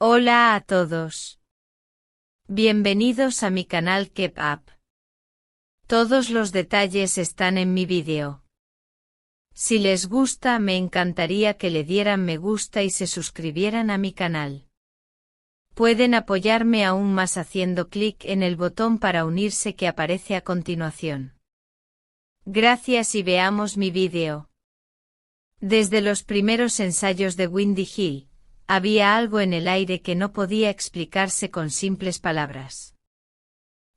Hola a todos. Bienvenidos a mi canal Keep Up. Todos los detalles están en mi vídeo. Si les gusta, me encantaría que le dieran me gusta y se suscribieran a mi canal. Pueden apoyarme aún más haciendo clic en el botón para unirse que aparece a continuación. Gracias y veamos mi vídeo. Desde los primeros ensayos de Windy Hill, había algo en el aire que no podía explicarse con simples palabras.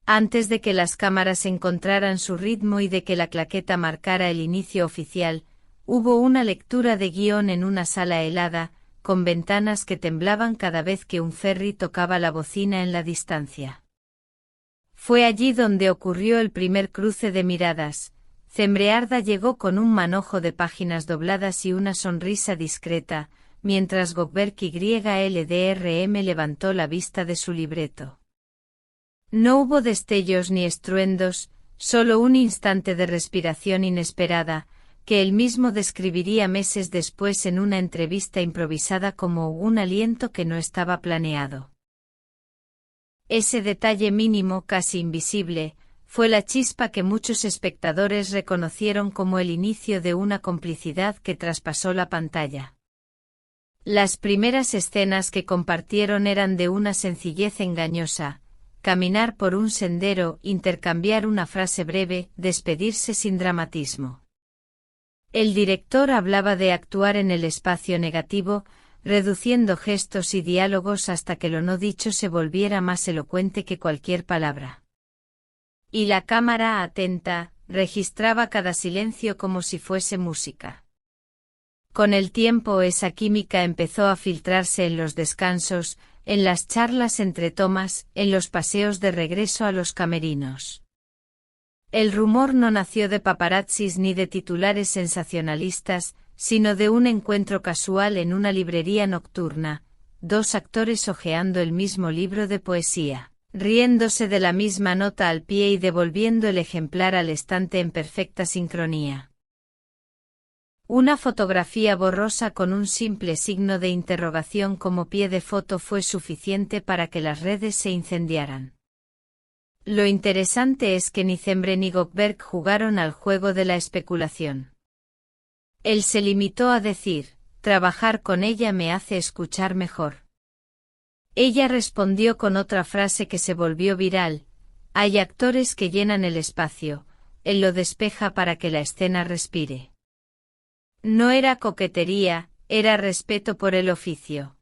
Antes de que las cámaras encontraran su ritmo y de que la claqueta marcara el inicio oficial, hubo una lectura de guión en una sala helada, con ventanas que temblaban cada vez que un ferry tocaba la bocina en la distancia. Fue allí donde ocurrió el primer cruce de miradas. Zembrearda llegó con un manojo de páginas dobladas y una sonrisa discreta, mientras Gökberk YLDRM levantó la vista de su libreto. No hubo destellos ni estruendos, solo un instante de respiración inesperada, que él mismo describiría meses después en una entrevista improvisada como un aliento que no estaba planeado. Ese detalle mínimo, casi invisible, fue la chispa que muchos espectadores reconocieron como el inicio de una complicidad que traspasó la pantalla. Las primeras escenas que compartieron eran de una sencillez engañosa: caminar por un sendero, intercambiar una frase breve, despedirse sin dramatismo. El director hablaba de actuar en el espacio negativo, reduciendo gestos y diálogos hasta que lo no dicho se volviera más elocuente que cualquier palabra. Y la cámara, atenta, registraba cada silencio como si fuese música. Con el tiempo esa química empezó a filtrarse en los descansos, en las charlas entre tomas, en los paseos de regreso a los camerinos. El rumor no nació de paparazzis ni de titulares sensacionalistas, sino de un encuentro casual en una librería nocturna, dos actores hojeando el mismo libro de poesía, riéndose de la misma nota al pie y devolviendo el ejemplar al estante en perfecta sincronía. Una fotografía borrosa con un simple signo de interrogación como pie de foto fue suficiente para que las redes se incendiaran. Lo interesante es que ni Zembre ni Gökberk jugaron al juego de la especulación. Él se limitó a decir: trabajar con ella me hace escuchar mejor. Ella respondió con otra frase que se volvió viral: hay actores que llenan el espacio, él lo despeja para que la escena respire. No era coquetería, era respeto por el oficio.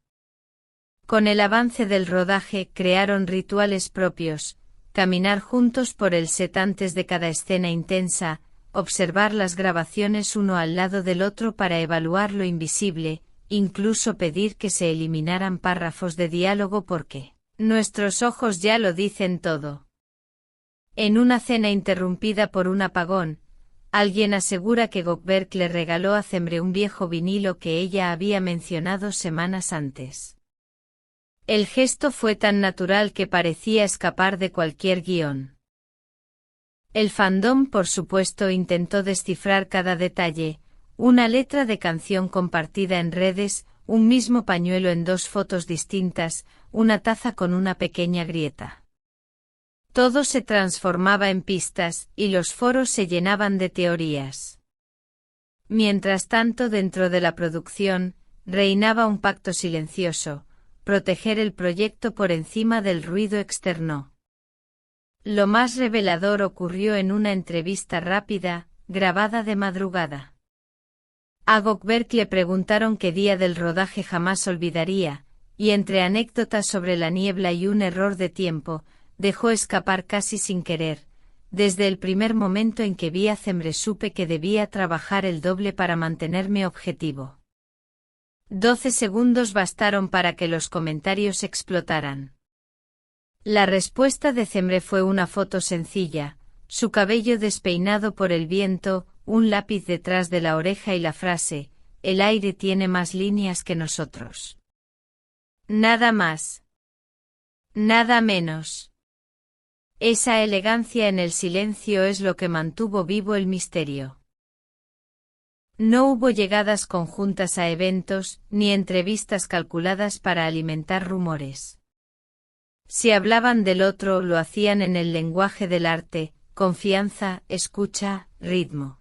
Con el avance del rodaje crearon rituales propios: caminar juntos por el set antes de cada escena intensa, observar las grabaciones uno al lado del otro para evaluar lo invisible, incluso pedir que se eliminaran párrafos de diálogo porque nuestros ojos ya lo dicen todo. En una cena interrumpida por un apagón, alguien asegura que Gökberk le regaló a Zembre un viejo vinilo que ella había mencionado semanas antes. El gesto fue tan natural que parecía escapar de cualquier guión. El fandom, por supuesto, intentó descifrar cada detalle: una letra de canción compartida en redes, un mismo pañuelo en dos fotos distintas, una taza con una pequeña grieta. Todo se transformaba en pistas, y los foros se llenaban de teorías. Mientras tanto, dentro de la producción, reinaba un pacto silencioso: proteger el proyecto por encima del ruido externo. Lo más revelador ocurrió en una entrevista rápida, grabada de madrugada. A Gökberk le preguntaron qué día del rodaje jamás olvidaría, y entre anécdotas sobre la niebla y un error de tiempo, dejó escapar casi sin querer: desde el primer momento en que vi a Zembre supe que debía trabajar el doble para mantenerme objetivo. 12 segundos bastaron para que los comentarios explotaran. La respuesta de Zembre fue una foto sencilla: su cabello despeinado por el viento, un lápiz detrás de la oreja y la frase: el aire tiene más líneas que nosotros. Nada más. Nada menos. Esa elegancia en el silencio es lo que mantuvo vivo el misterio. No hubo llegadas conjuntas a eventos, ni entrevistas calculadas para alimentar rumores. Si hablaban del otro, lo hacían en el lenguaje del arte, confianza, escucha, ritmo.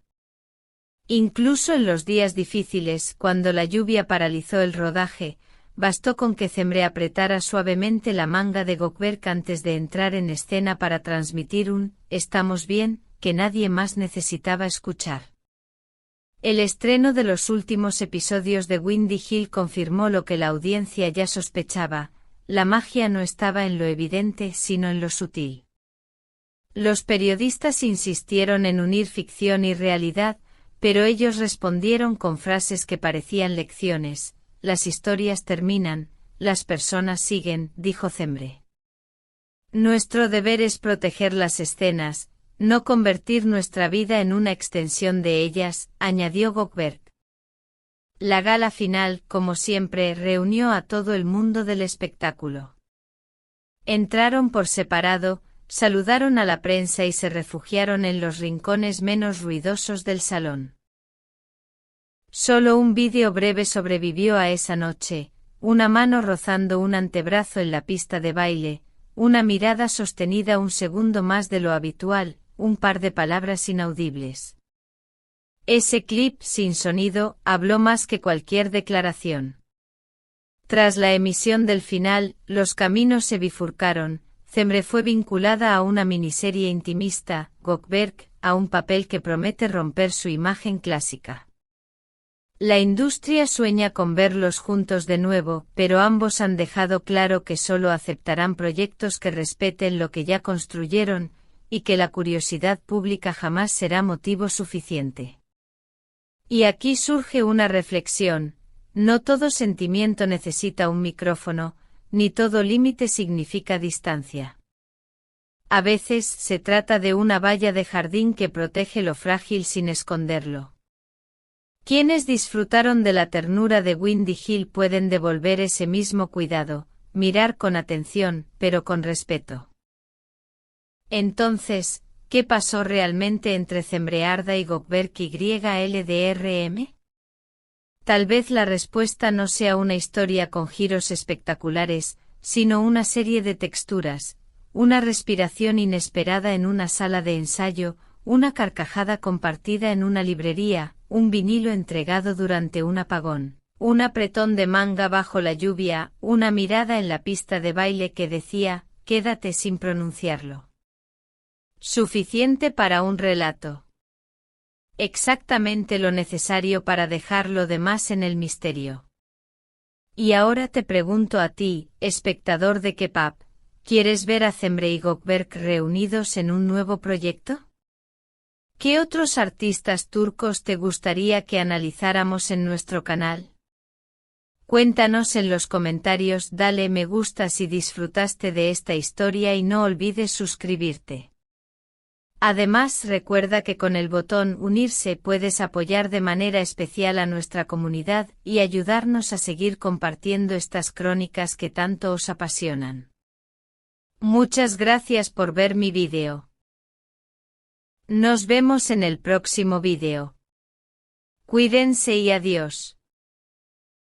Incluso en los días difíciles, cuando la lluvia paralizó el rodaje, bastó con que Cemre apretara suavemente la manga de Gökberk antes de entrar en escena para transmitir un «estamos bien» que nadie más necesitaba escuchar. El estreno de los últimos episodios de Windy Hill confirmó lo que la audiencia ya sospechaba: la magia no estaba en lo evidente sino en lo sutil. Los periodistas insistieron en unir ficción y realidad, pero ellos respondieron con frases que parecían lecciones. Las historias terminan, las personas siguen, dijo Cemre. Nuestro deber es proteger las escenas, no convertir nuestra vida en una extensión de ellas, añadió Gökberk. La gala final, como siempre, reunió a todo el mundo del espectáculo. Entraron por separado, saludaron a la prensa y se refugiaron en los rincones menos ruidosos del salón. Solo un vídeo breve sobrevivió a esa noche: una mano rozando un antebrazo en la pista de baile, una mirada sostenida un segundo más de lo habitual, un par de palabras inaudibles. Ese clip sin sonido habló más que cualquier declaración. Tras la emisión del final, los caminos se bifurcaron. Cemre fue vinculada a una miniserie intimista, Gökberk a un papel que promete romper su imagen clásica. La industria sueña con verlos juntos de nuevo, pero ambos han dejado claro que solo aceptarán proyectos que respeten lo que ya construyeron, y que la curiosidad pública jamás será motivo suficiente. Y aquí surge una reflexión: no todo sentimiento necesita un micrófono, ni todo límite significa distancia. A veces se trata de una valla de jardín que protege lo frágil sin esconderlo. Quienes disfrutaron de la ternura de Windy Hill pueden devolver ese mismo cuidado, mirar con atención, pero con respeto. Entonces, ¿qué pasó realmente entre Cemre Arda y Gökberk YLDRM? Tal vez la respuesta no sea una historia con giros espectaculares, sino una serie de texturas, una respiración inesperada en una sala de ensayo, una carcajada compartida en una librería, un vinilo entregado durante un apagón, un apretón de manga bajo la lluvia, una mirada en la pista de baile que decía, quédate sin pronunciarlo. Suficiente para un relato. Exactamente lo necesario para dejar lo demás en el misterio. Y ahora te pregunto a ti, espectador de K-pop, ¿quieres ver a Cemre y Gökberk reunidos en un nuevo proyecto? ¿Qué otros artistas turcos te gustaría que analizáramos en nuestro canal? Cuéntanos en los comentarios, dale me gusta si disfrutaste de esta historia y no olvides suscribirte. Además, recuerda que con el botón unirse puedes apoyar de manera especial a nuestra comunidad y ayudarnos a seguir compartiendo estas crónicas que tanto os apasionan. Muchas gracias por ver mi vídeo. Nos vemos en el próximo vídeo. Cuídense y adiós.